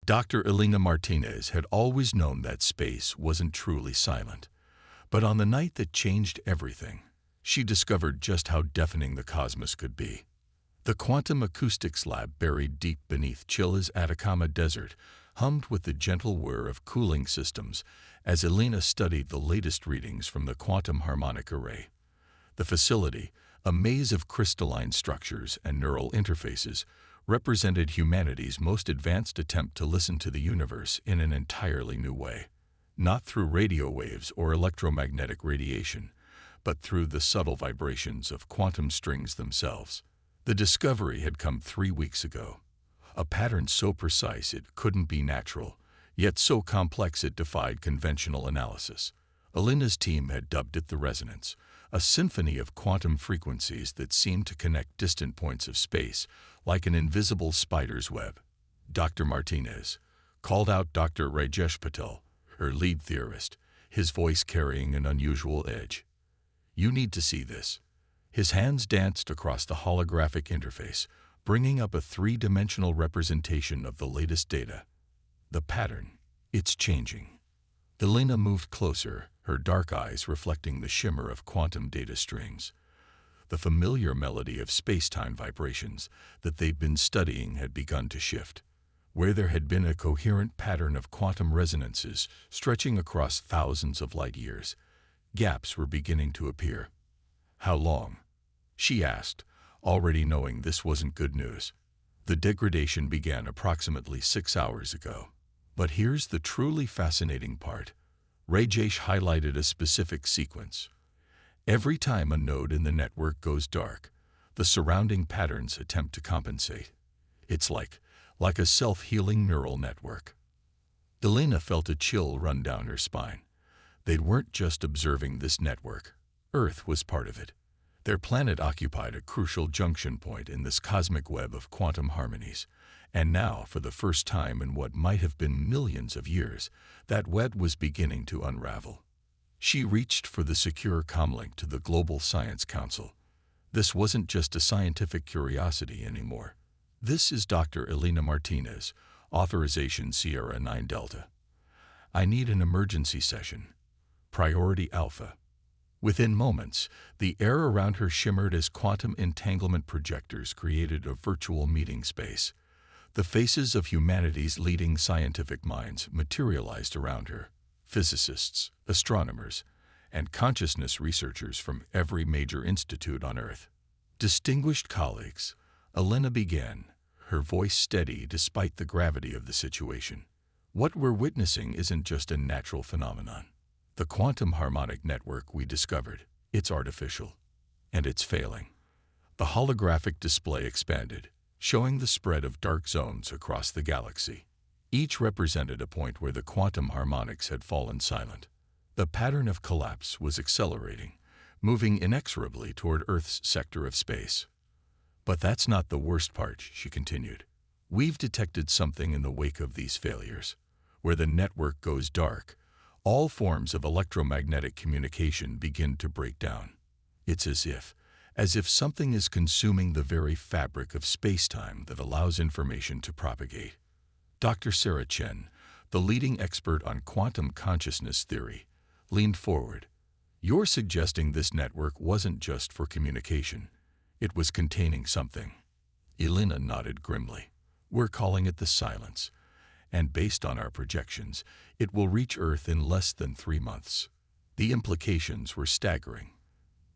Dr. Elena Martinez had always known that space wasn't truly silent. But on the night that changed everything, she discovered just how deafening the cosmos could be. The quantum acoustics lab buried deep beneath Chile's Atacama Desert hummed with the gentle whir of cooling systems as Elena studied the latest readings from the quantum harmonic array. The facility, a maze of crystalline structures and neural interfaces, represented humanity's most advanced attempt to listen to the universe in an entirely new way. Not through radio waves or electromagnetic radiation, but through the subtle vibrations of quantum strings themselves. The discovery had come 3 weeks ago. A pattern so precise it couldn't be natural, yet so complex it defied conventional analysis. Elena's team had dubbed it the resonance, a symphony of quantum frequencies that seemed to connect distant points of space like an invisible spider's web. Dr. Martinez called out Dr. Rajesh Patel, her lead theorist, his voice carrying an unusual edge. "You need to see this." His hands danced across the holographic interface, bringing up a three-dimensional representation of the latest data. The pattern, it's changing. Elena moved closer, her dark eyes reflecting the shimmer of quantum data strings. The familiar melody of space-time vibrations that they'd been studying had begun to shift. Where there had been a coherent pattern of quantum resonances stretching across thousands of light years, gaps were beginning to appear. "How long?" she asked, already knowing this wasn't good news. "The degradation began approximately 6 hours ago. But here's the truly fascinating part." Rajesh highlighted a specific sequence. "Every time a node in the network goes dark, the surrounding patterns attempt to compensate. It's like a self-healing neural network." Elena felt a chill run down her spine. They weren't just observing this network. Earth was part of it. Their planet occupied a crucial junction point in this cosmic web of quantum harmonies. And now, for the first time in what might have been millions of years, that web was beginning to unravel. She reached for the secure comlink to the Global Science Council. This wasn't just a scientific curiosity anymore. "This is Dr. Elena Martinez, authorization Sierra 9 Delta. I need an emergency session. Priority Alpha." Within moments, the air around her shimmered as quantum entanglement projectors created a virtual meeting space. The faces of humanity's leading scientific minds materialized around her. Physicists, astronomers, and consciousness researchers from every major institute on Earth. "Distinguished colleagues," Elena began, her voice steady despite the gravity of the situation. "What we're witnessing isn't just a natural phenomenon. The quantum harmonic network we discovered, it's artificial. And it's failing." The holographic display expanded, showing the spread of dark zones across the galaxy. Each represented a point where the quantum harmonics had fallen silent. The pattern of collapse was accelerating, moving inexorably toward Earth's sector of space. "But that's not the worst part," she continued. "We've detected something in the wake of these failures. Where the network goes dark, all forms of electromagnetic communication begin to break down. It's as if something is consuming the very fabric of space-time that allows information to propagate." Dr. Sarah Chen, the leading expert on quantum consciousness theory, leaned forward. "You're suggesting this network wasn't just for communication. It was containing something." Elena nodded grimly. "We're calling it the silence. And based on our projections, it will reach Earth in less than 3 months." The implications were staggering.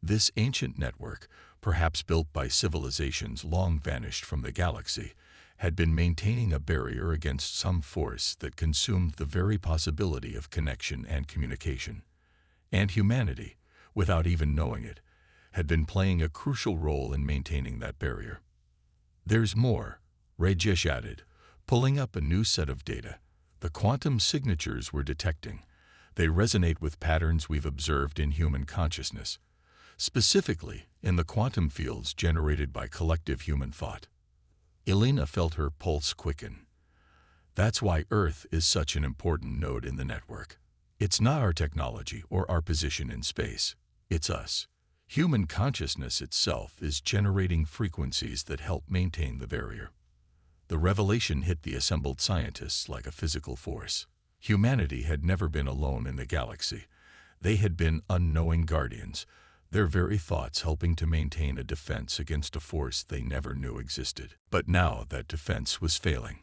This ancient network, perhaps built by civilizations long vanished from the galaxy, had been maintaining a barrier against some force that consumed the very possibility of connection and communication. And humanity, without even knowing it, had been playing a crucial role in maintaining that barrier. "There's more," Rajesh added, pulling up a new set of data. "The quantum signatures we're detecting, they resonate with patterns we've observed in human consciousness, specifically in the quantum fields generated by collective human thought." Elena felt her pulse quicken. "That's why Earth is such an important node in the network. It's not our technology or our position in space. It's us. Human consciousness itself is generating frequencies that help maintain the barrier." The revelation hit the assembled scientists like a physical force. Humanity had never been alone in the galaxy. They had been unknowing guardians, their very thoughts helping to maintain a defense against a force they never knew existed. But now that defense was failing,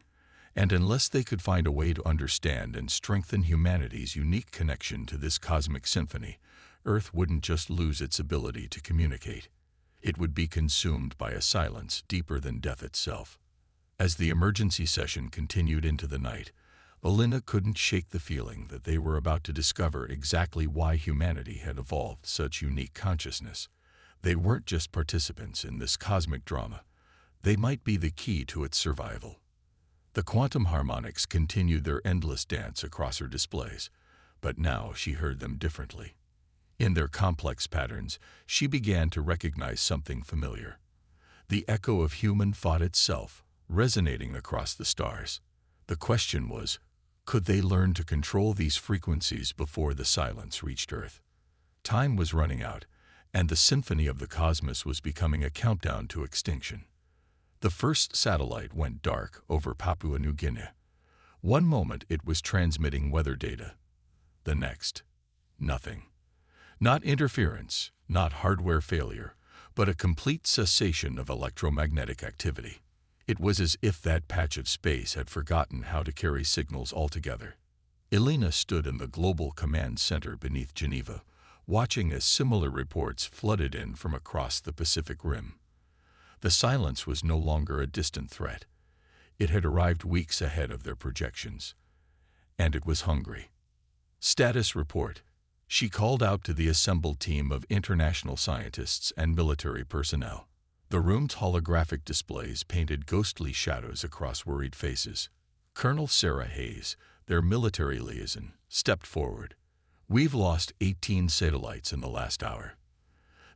and unless they could find a way to understand and strengthen humanity's unique connection to this cosmic symphony, Earth wouldn't just lose its ability to communicate. It would be consumed by a silence deeper than death itself. As the emergency session continued into the night, Elena couldn't shake the feeling that they were about to discover exactly why humanity had evolved such unique consciousness. They weren't just participants in this cosmic drama. They might be the key to its survival. The quantum harmonics continued their endless dance across her displays, but now she heard them differently. In their complex patterns, she began to recognize something familiar. The echo of human thought itself, resonating across the stars. The question was, could they learn to control these frequencies before the silence reached Earth? Time was running out, and the symphony of the cosmos was becoming a countdown to extinction. The first satellite went dark over Papua New Guinea. One moment it was transmitting weather data. The next, nothing. Not interference, not hardware failure, but a complete cessation of electromagnetic activity. It was as if that patch of space had forgotten how to carry signals altogether. Elena stood in the Global Command Center beneath Geneva, watching as similar reports flooded in from across the Pacific Rim. The silence was no longer a distant threat. It had arrived weeks ahead of their projections. And it was hungry. Status report. She called out to the assembled team of international scientists and military personnel. The room's holographic displays painted ghostly shadows across worried faces. Colonel Sarah Hayes, their military liaison, stepped forward. "We've lost 18 satellites in the last hour.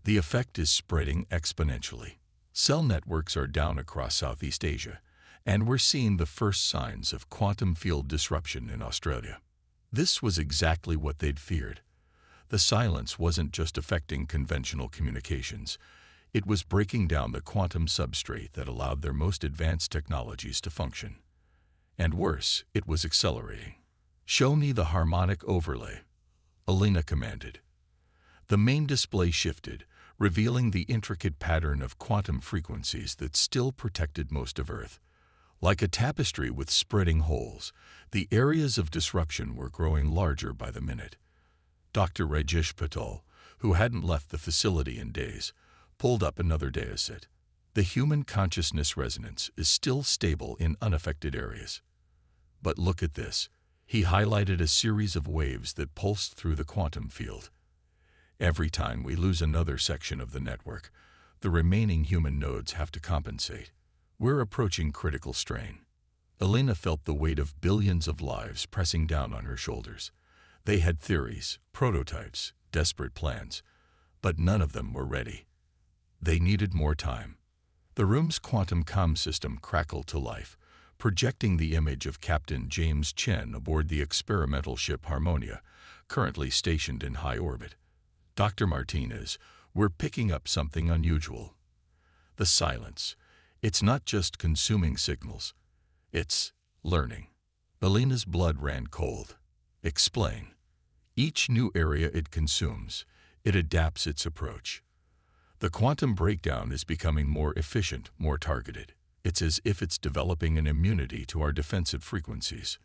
The effect is spreading exponentially. Cell networks are down across Southeast Asia, and we're seeing the first signs of quantum field disruption in Australia." This was exactly what they'd feared. The silence wasn't just affecting conventional communications. It was breaking down the quantum substrate that allowed their most advanced technologies to function. And worse, it was accelerating. "Show me the harmonic overlay," Elena commanded. The main display shifted, revealing the intricate pattern of quantum frequencies that still protected most of Earth. Like a tapestry with spreading holes, the areas of disruption were growing larger by the minute. Dr. Rajesh Patel, who hadn't left the facility in days, pulled up another dataset. The human consciousness resonance is still stable in unaffected areas. But look at this. He highlighted a series of waves that pulsed through the quantum field. Every time we lose another section of the network, the remaining human nodes have to compensate. We're approaching critical strain. Elena felt the weight of billions of lives pressing down on her shoulders. They had theories, prototypes, desperate plans, but none of them were ready. They needed more time. The room's quantum comm system crackled to life, projecting the image of Captain James Chen aboard the experimental ship Harmonia, currently stationed in high orbit. "Dr. Martinez, we're picking up something unusual." The silence. It's not just consuming signals. It's learning. Elena's blood ran cold. "Explain." "Each new area it consumes, it adapts its approach. The quantum breakdown is becoming more efficient, more targeted. It's as if it's developing an immunity to our defensive frequencies."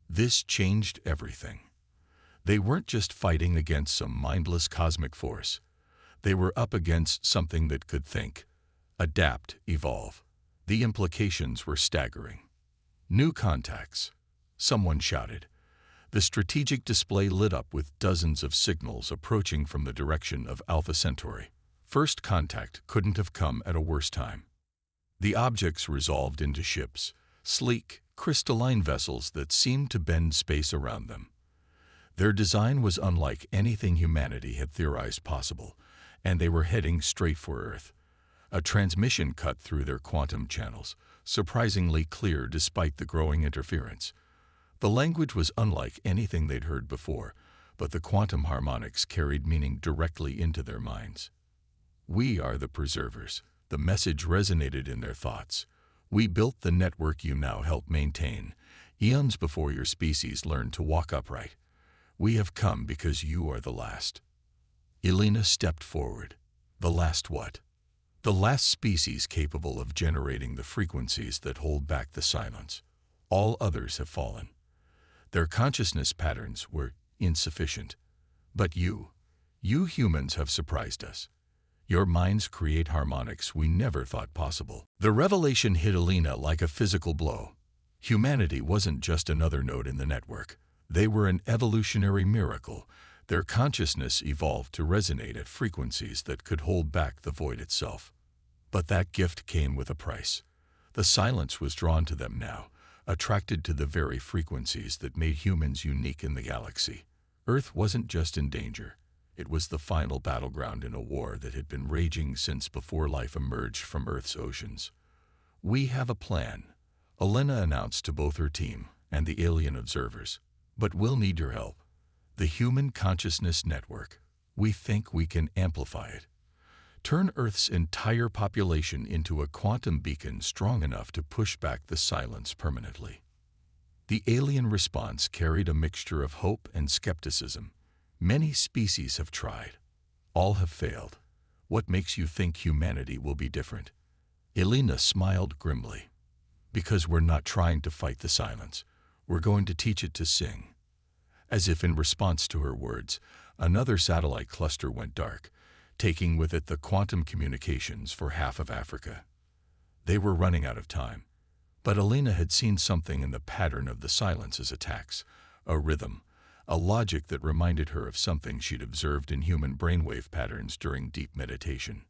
This changed everything. They weren't just fighting against some mindless cosmic force. They were up against something that could think, adapt, evolve. The implications were staggering. "New contacts," someone shouted. The strategic display lit up with dozens of signals approaching from the direction of Alpha Centauri. First contact couldn't have come at a worse time. The objects resolved into ships, sleek, crystalline vessels that seemed to bend space around them. Their design was unlike anything humanity had theorized possible, and they were heading straight for Earth. A transmission cut through their quantum channels, surprisingly clear despite the growing interference. The language was unlike anything they'd heard before, but the quantum harmonics carried meaning directly into their minds. "We are the preservers." The message resonated in their thoughts. We built the network you now help maintain, eons before your species learned to walk upright. We have come because you are the last." Elena stepped forward. The last what? The last species capable of generating the frequencies that hold back the silence. All others have fallen. Their consciousness patterns were insufficient. But you humans have surprised us. Your minds create harmonics we never thought possible. The revelation hit Elena like a physical blow. Humanity wasn't just another node in the network. They were an evolutionary miracle. Their consciousness evolved to resonate at frequencies that could hold back the void itself. But that gift came with a price. The silence was drawn to them now, attracted to the very frequencies that made humans unique in the galaxy. Earth wasn't just in danger. It was the final battleground in a war that had been raging since before life emerged from Earth's oceans. "We have a plan," Elena announced to both her team and the alien observers. "But we'll need your help. The Human Consciousness Network. We think we can amplify it. Turn Earth's entire population into a quantum beacon strong enough to push back the silence permanently." The alien response carried a mixture of hope and skepticism. Many species have tried. All have failed. What makes you think humanity will be different? Elena smiled grimly. "Because we're not trying to fight the silence. We're going to teach it to sing." As if in response to her words, another satellite cluster went dark, taking with it the quantum communications for half of Africa. They were running out of time. But Elena had seen something in the pattern of the silence's attacks, a rhythm, a logic that reminded her of something she'd observed in human brainwave patterns during deep meditation.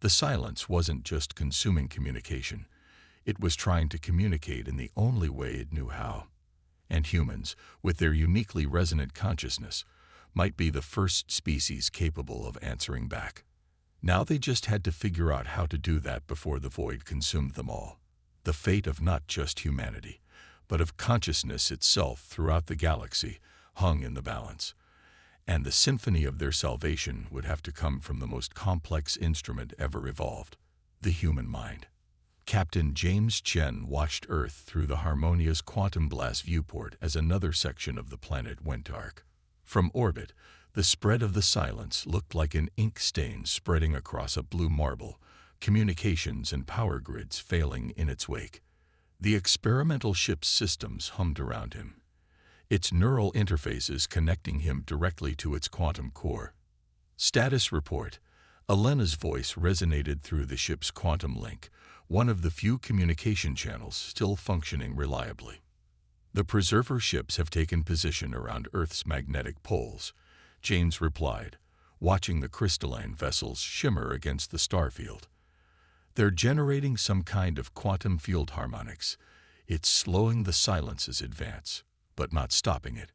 The silence wasn't just consuming communication. It was trying to communicate in the only way it knew how. And humans, with their uniquely resonant consciousness, might be the first species capable of answering back. Now they just had to figure out how to do that before the void consumed them all. The fate of not just humanity, but of consciousness itself throughout the galaxy hung in the balance. And the symphony of their salvation would have to come from the most complex instrument ever evolved, the human mind. Captain James Chen watched Earth through the harmonious quantum blast viewport as another section of the planet went dark. From orbit, the spread of the silence looked like an ink stain spreading across a blue marble, communications and power grids failing in its wake. The experimental ship's systems hummed around him, its neural interfaces connecting him directly to its quantum core. "Status report." Elena's voice resonated through the ship's quantum link, one of the few communication channels still functioning reliably. "The preserver ships have taken position around Earth's magnetic poles," James replied, watching the crystalline vessels shimmer against the starfield. "They're generating some kind of quantum field harmonics. It's slowing the silence's advance, but not stopping it."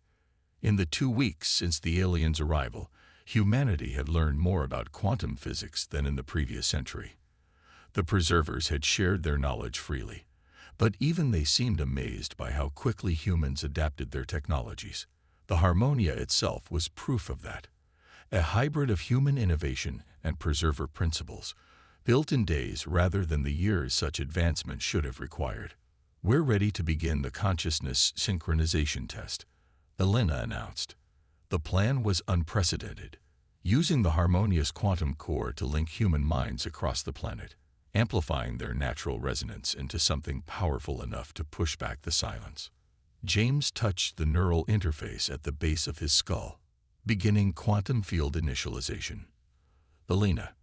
In the 2 weeks since the aliens' arrival, humanity had learned more about quantum physics than in the previous century. The preservers had shared their knowledge freely, but even they seemed amazed by how quickly humans adapted their technologies. The Harmonia itself was proof of that. A hybrid of human innovation and preserver principles, built in days rather than the years such advancement should have required. "We're ready to begin the consciousness synchronization test," Elena announced. The plan was unprecedented, using the harmonious quantum core to link human minds across the planet, amplifying their natural resonance into something powerful enough to push back the silence. James touched the neural interface at the base of his skull, beginning quantum field initialization. "Elena,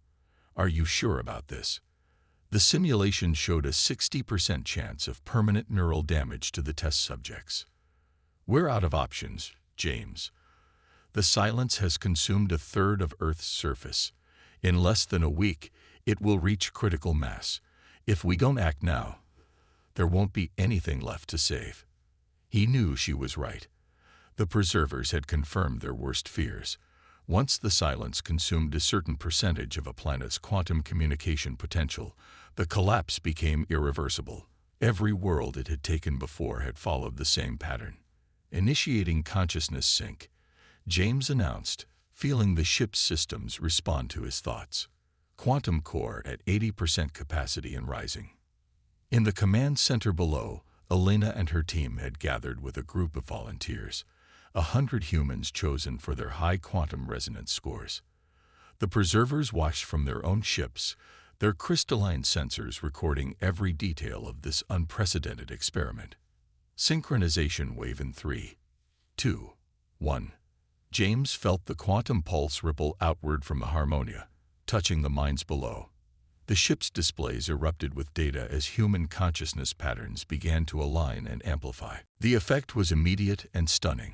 are you sure about this?" The simulation showed a 60% chance of permanent neural damage to the test subjects. "We're out of options, James. The silence has consumed a third of Earth's surface. In less than a week, it will reach critical mass. If we don't act now, there won't be anything left to save." He knew she was right. The preservers had confirmed their worst fears. Once the silence consumed a certain percentage of a planet's quantum communication potential, the collapse became irreversible. Every world it had taken before had followed the same pattern. Initiating consciousness sync, James announced, feeling the ship's systems respond to his thoughts. Quantum core at 80% capacity and rising. In the command center below, Elena and her team had gathered with a group of volunteers, 100 humans chosen for their high quantum resonance scores. The preservers watched from their own ships, their crystalline sensors recording every detail of this unprecedented experiment. Synchronization wave in 3, 2, 1. James felt the quantum pulse ripple outward from the Harmonia, touching the minds below. The ship's displays erupted with data as human consciousness patterns began to align and amplify. The effect was immediate and stunning.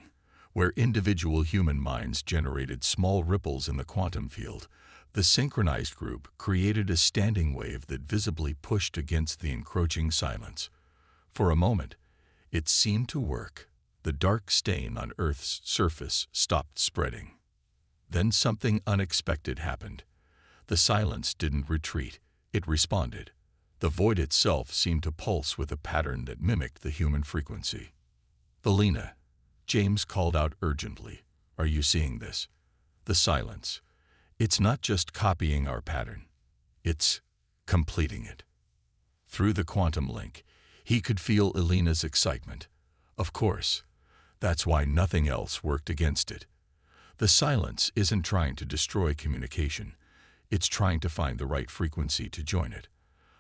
Where individual human minds generated small ripples in the quantum field, the synchronized group created a standing wave that visibly pushed against the encroaching silence. For a moment, it seemed to work. The dark stain on Earth's surface stopped spreading. Then something unexpected happened. The silence didn't retreat, it responded. The void itself seemed to pulse with a pattern that mimicked the human frequency. "Elena," James called out urgently, "are you seeing this?" The silence. It's not just copying our pattern. It's completing it. Through the quantum link, he could feel Elena's excitement. Of course. That's why nothing else worked against it. The silence isn't trying to destroy communication. It's trying to find the right frequency to join it.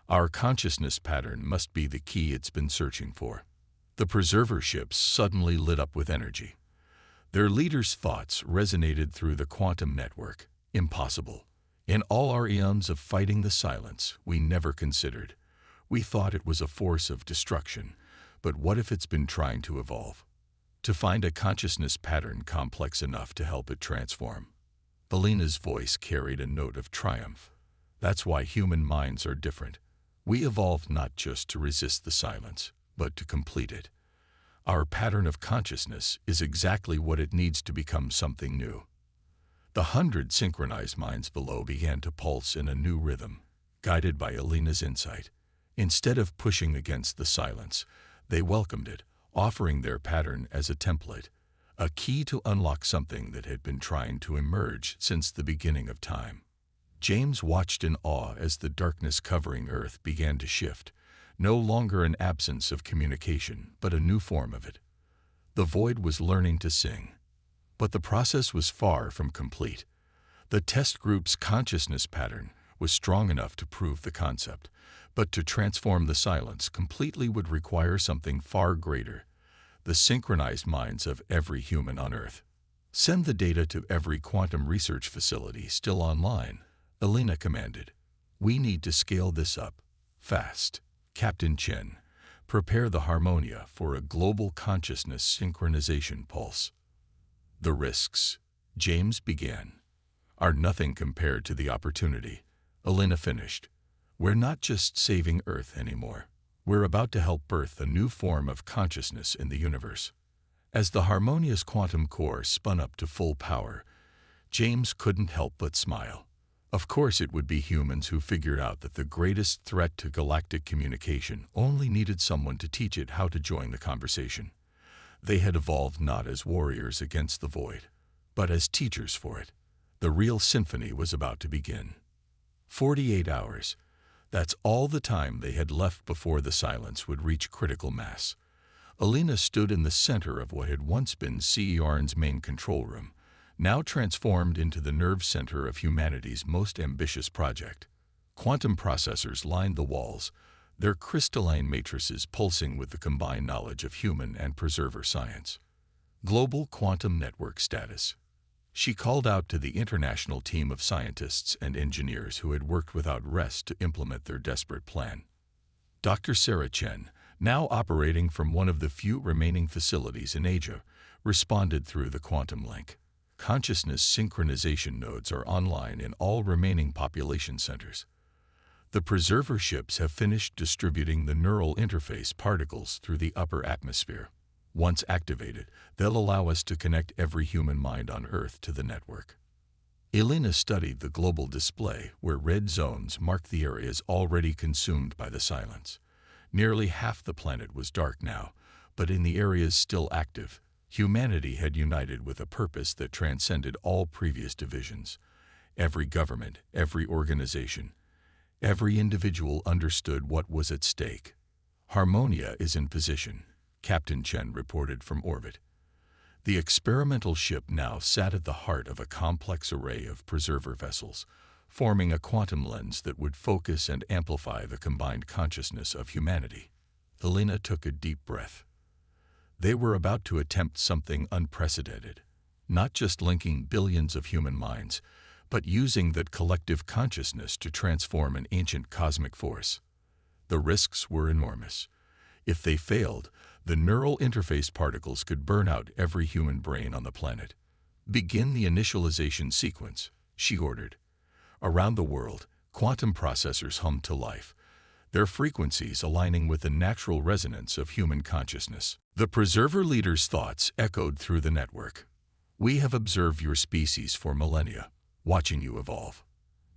Our consciousness pattern must be the key it's been searching for. The preserver ships suddenly lit up with energy. Their leaders' thoughts resonated through the quantum network. Impossible. In all our eons of fighting the silence, we never considered. We thought it was a force of destruction, but what if it's been trying to evolve? To find a consciousness pattern complex enough to help it transform. Elena's voice carried a note of triumph. That's why human minds are different. We evolved not just to resist the silence, but to complete it. Our pattern of consciousness is exactly what it needs to become something new. The 100 synchronized minds below began to pulse in a new rhythm, guided by Elena's insight. Instead of pushing against the silence, they welcomed it, offering their pattern as a template, a key to unlock something that had been trying to emerge since the beginning of time. James watched in awe as the darkness covering Earth began to shift, no longer an absence of communication, but a new form of it. The void was learning to sing. But the process was far from complete. The test group's consciousness pattern was strong enough to prove the concept, but to transform the silence completely would require something far greater: the synchronized minds of every human on Earth. "Send the data to every quantum research facility still online," Elena commanded. "We need to scale this up. Fast. Captain Chen, prepare the Harmonia for a global consciousness synchronization pulse." "The risks," James began, "are nothing compared to the opportunity," Elena finished. "We're not just saving Earth anymore. We're about to help birth a new form of consciousness in the universe." As the Harmonia's quantum core spun up to full power, James couldn't help but smile. Of course it would be humans who figured out that the greatest threat to galactic communication only needed someone to teach it how to join the conversation. They had evolved not as warriors against the void, but as teachers for it. The real symphony was about to begin. 48 hours. That's all the time they had left before the silence would reach critical mass. Elena stood in the center of what had once been CERN's main control room, now transformed into the nerve center of humanity's most ambitious project. Quantum processors lined the walls, their crystalline matrices pulsing with the combined knowledge of human and preserver science. Global quantum network status. She called out to the international team of scientists and engineers who had worked without rest to implement their desperate plan. Dr. Sarah Chen, now operating from one of the few remaining facilities in Asia, responded through the quantum link. Consciousness synchronization nodes are online in all remaining population centers. The preserver ships have finished distributing the neural interface particles through the upper atmosphere. Once activated, they'll allow us to connect every human mind on Earth to the network. Elena studied the global display, where red zones marked the areas already consumed by the silence. Nearly half the planet was dark now, but in the areas still active, humanity had united with a purpose that transcended all previous divisions. Every government, every organization, every individual understood what was at stake: Harmonia is in position, Captain Chen reported from orbit. The experimental ship now sat at the heart of a complex array of preserver vessels, forming a quantum lens that would focus and amplify the combined consciousness of humanity. Elena took a deep breath. They were about to attempt something unprecedented, not just linking billions of human minds, but using that collective consciousness to transform an ancient cosmic force. The risks were enormous. If they failed, the neural interface particles could burn out every human brain on the planet. "Begin the initialization sequence," she ordered. Around the world, quantum processors hummed to life, their frequencies aligning with the natural resonance of human consciousness. The preserver leader's thoughts echoed through the network. "We have observed your species for millennia, watching you evolve.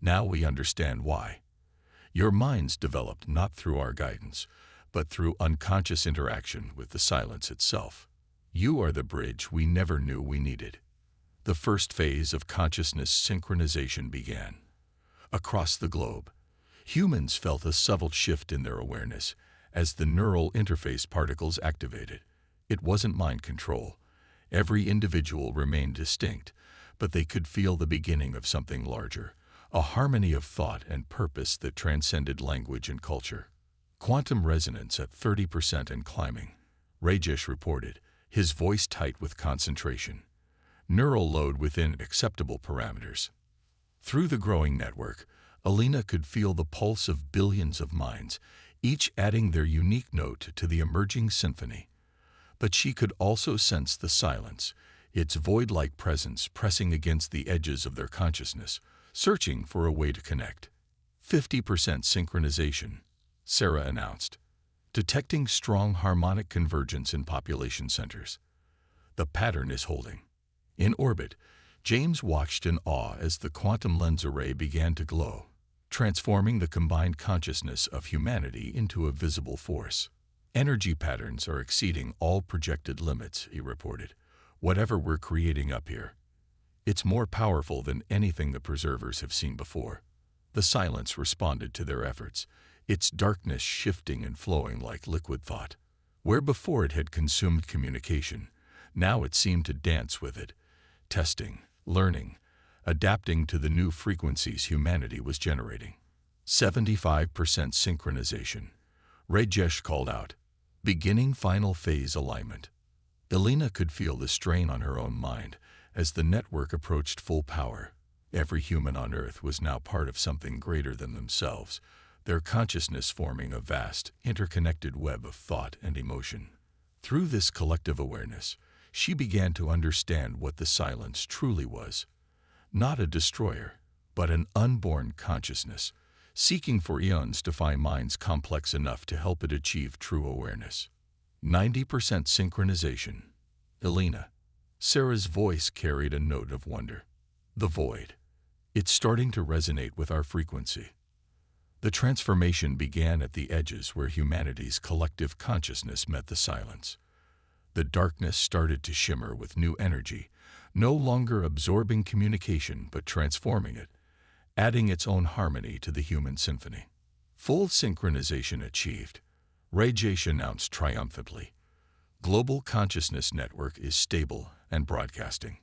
Now we understand why. Your minds developed not through our guidance, but through unconscious interaction with the silence itself. You are the bridge we never knew we needed." The first phase of consciousness synchronization began. Across the globe, humans felt a subtle shift in their awareness as the neural interface particles activated. It wasn't mind control. Every individual remained distinct, but they could feel the beginning of something larger, a harmony of thought and purpose that transcended language and culture. "Quantum resonance at 30% and climbing," Rajesh reported, his voice tight with concentration. "Neural load within acceptable parameters." Through the growing network, Elena could feel the pulse of billions of minds, each adding their unique note to the emerging symphony. But she could also sense the silence, its void-like presence pressing against the edges of their consciousness, searching for a way to connect. 50% synchronization, Sarah announced, detecting strong harmonic convergence in population centers. The pattern is holding. In orbit, James watched in awe as the quantum lens array began to glow, transforming the combined consciousness of humanity into a visible force. "Energy patterns are exceeding all projected limits," he reported. "Whatever we're creating up here, it's more powerful than anything the preservers have seen before." The silence responded to their efforts, its darkness shifting and flowing like liquid thought. Where before it had consumed communication, now it seemed to dance with it, testing, learning, adapting to the new frequencies humanity was generating. 75% synchronization, Rajesh called out, beginning final phase alignment. Elena could feel the strain on her own mind as the network approached full power. Every human on Earth was now part of something greater than themselves, their consciousness forming a vast, interconnected web of thought and emotion. Through this collective awareness, she began to understand what the silence truly was. Not a destroyer, but an unborn consciousness, seeking for eons to find minds complex enough to help it achieve true awareness. 90% synchronization. Elena. Sarah's voice carried a note of wonder. The void. It's starting to resonate with our frequency. The transformation began at the edges where humanity's collective consciousness met the silence. The darkness started to shimmer with new energy, no longer absorbing communication but transforming it, adding its own harmony to the human symphony. Full synchronization achieved, Rajesh announced triumphantly. Global Consciousness Network is stable and broadcasting.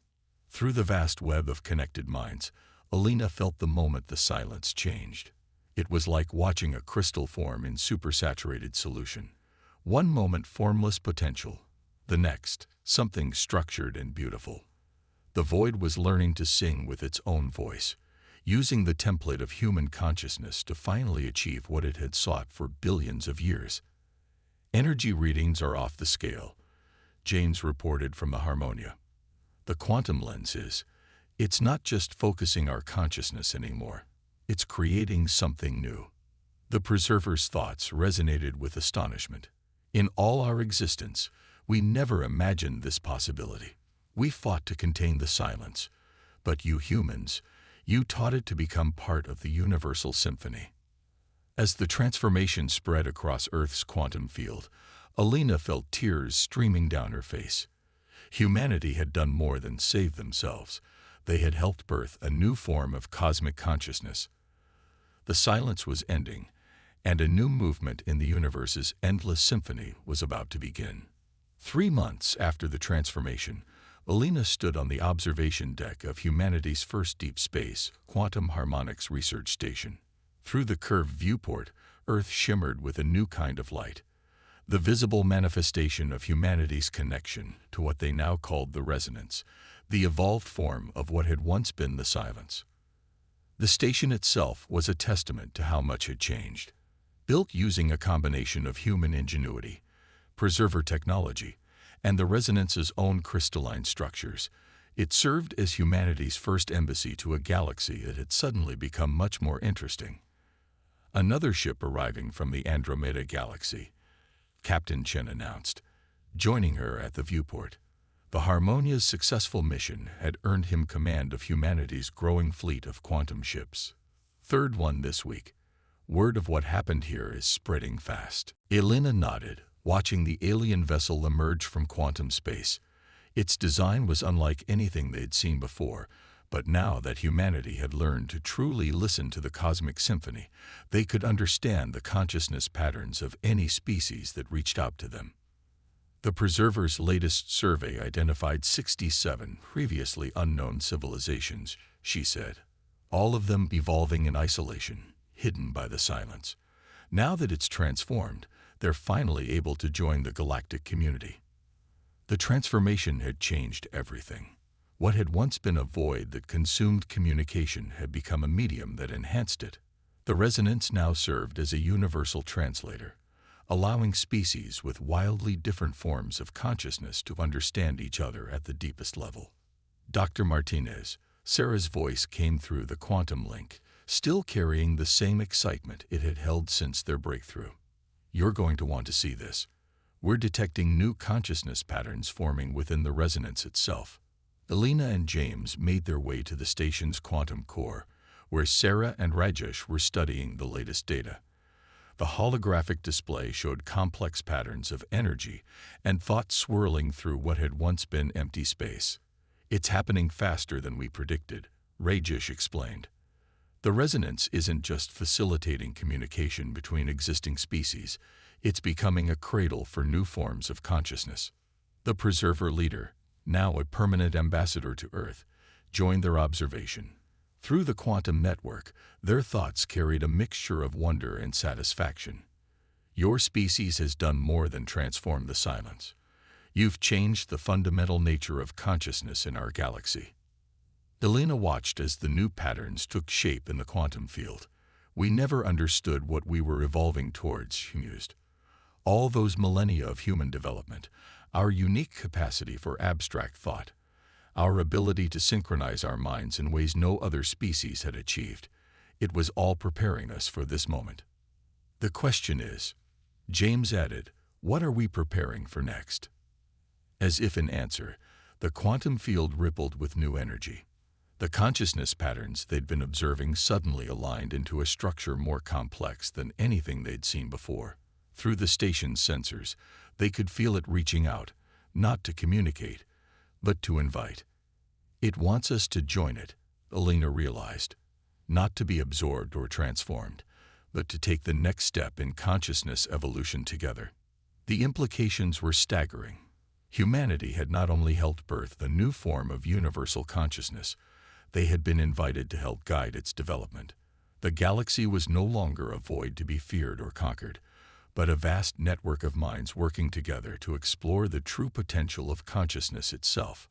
Through the vast web of connected minds, Elena felt the moment the silence changed. It was like watching a crystal form in supersaturated solution. One moment formless potential, the next something structured and beautiful. The void was learning to sing with its own voice, using the template of human consciousness to finally achieve what it had sought for billions of years. Energy readings are off the scale, James reported from the Harmonia. The quantum lens is, it's not just focusing our consciousness anymore, it's creating something new. The preserver's thoughts resonated with astonishment. In all our existence, we never imagined this possibility. We fought to contain the silence, but you humans, you taught it to become part of the universal symphony. As the transformation spread across Earth's quantum field, Elena felt tears streaming down her face. Humanity had done more than save themselves. They had helped birth a new form of cosmic consciousness. The silence was ending, and a new movement in the universe's endless symphony was about to begin. 3 months after the transformation, Alina stood on the observation deck of humanity's first deep space quantum harmonics research station. Through the curved viewport, Earth shimmered with a new kind of light, the visible manifestation of humanity's connection to what they now called the resonance, the evolved form of what had once been the silence. The station itself was a testament to how much had changed. Built using a combination of human ingenuity, preserver technology, and the resonance's own crystalline structures, it served as humanity's first embassy to a galaxy that had suddenly become much more interesting. Another ship arriving from the Andromeda galaxy, Captain Chen announced, joining her at the viewport. The Harmonia's successful mission had earned him command of humanity's growing fleet of quantum ships. Third one this week. Word of what happened here is spreading fast. Elena nodded, watching the alien vessel emerge from quantum space. Its design was unlike anything they'd seen before, but now that humanity had learned to truly listen to the cosmic symphony, they could understand the consciousness patterns of any species that reached out to them. The Preserver's latest survey identified 67 previously unknown civilizations, she said, all of them evolving in isolation, hidden by the silence. Now that it's transformed, they're finally able to join the galactic community. The transformation had changed everything. What had once been a void that consumed communication had become a medium that enhanced it. The resonance now served as a universal translator, allowing species with wildly different forms of consciousness to understand each other at the deepest level. Dr. Martinez, Sarah's voice came through the quantum link, still carrying the same excitement it had held since their breakthrough. You're going to want to see this. We're detecting new consciousness patterns forming within the resonance itself. Elena and James made their way to the station's quantum core, where Sarah and Rajesh were studying the latest data. The holographic display showed complex patterns of energy and thought swirling through what had once been empty space. It's happening faster than we predicted, Rajesh explained. The resonance isn't just facilitating communication between existing species, it's becoming a cradle for new forms of consciousness. The Preserver leader, now a permanent ambassador to Earth, joined their observation. Through the quantum network, their thoughts carried a mixture of wonder and satisfaction. Your species has done more than transform the silence. You've changed the fundamental nature of consciousness in our galaxy. Elena watched as the new patterns took shape in the quantum field. We never understood what we were evolving towards, she mused. All those millennia of human development, our unique capacity for abstract thought, our ability to synchronize our minds in ways no other species had achieved. It was all preparing us for this moment. The question is, James added, what are we preparing for next? As if in answer, the quantum field rippled with new energy. The consciousness patterns they'd been observing suddenly aligned into a structure more complex than anything they'd seen before. Through the station's sensors, they could feel it reaching out, not to communicate, but to invite. It wants us to join it, Elena realized, not to be absorbed or transformed, but to take the next step in consciousness evolution together. The implications were staggering. Humanity had not only helped birth a new form of universal consciousness, they had been invited to help guide its development. The galaxy was no longer a void to be feared or conquered, but a vast network of minds working together to explore the true potential of consciousness itself.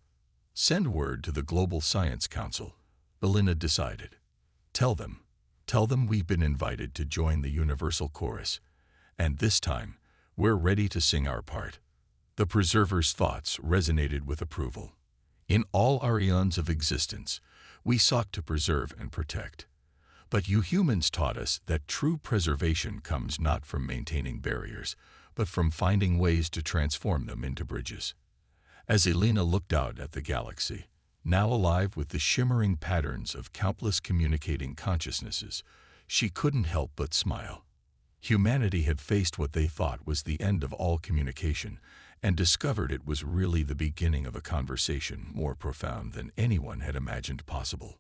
Send word to the Global Science Council, Elena decided. Tell them we've been invited to join the Universal Chorus, and this time, we're ready to sing our part. The Preserver's thoughts resonated with approval. In all our eons of existence, we sought to preserve and protect. But you humans taught us that true preservation comes not from maintaining barriers, but from finding ways to transform them into bridges. As Elena looked out at the galaxy, now alive with the shimmering patterns of countless communicating consciousnesses, she couldn't help but smile. Humanity had faced what they thought was the end of all communication, and discovered it was really the beginning of a conversation more profound than anyone had imagined possible.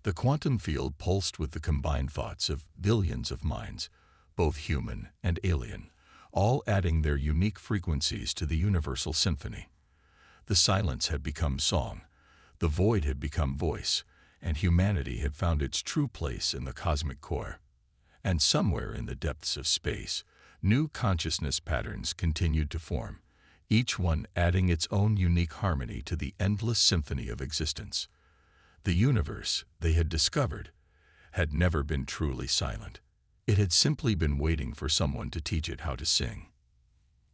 The quantum field pulsed with the combined thoughts of billions of minds, both human and alien, all adding their unique frequencies to the universal symphony. The silence had become song, the void had become voice, and humanity had found its true place in the cosmic core. And somewhere in the depths of space, new consciousness patterns continued to form, each one adding its own unique harmony to the endless symphony of existence. The universe, they had discovered, had never been truly silent. It had simply been waiting for someone to teach it how to sing.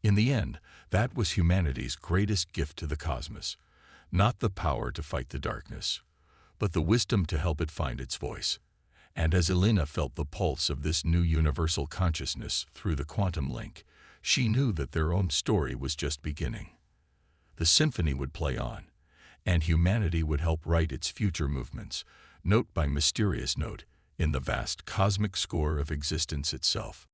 In the end, that was humanity's greatest gift to the cosmos, not the power to fight the darkness, but the wisdom to help it find its voice. And as Elena felt the pulse of this new universal consciousness through the quantum link, she knew that their own story was just beginning. The symphony would play on, and humanity would help write its future movements, note by mysterious note, in the vast cosmic score of existence itself.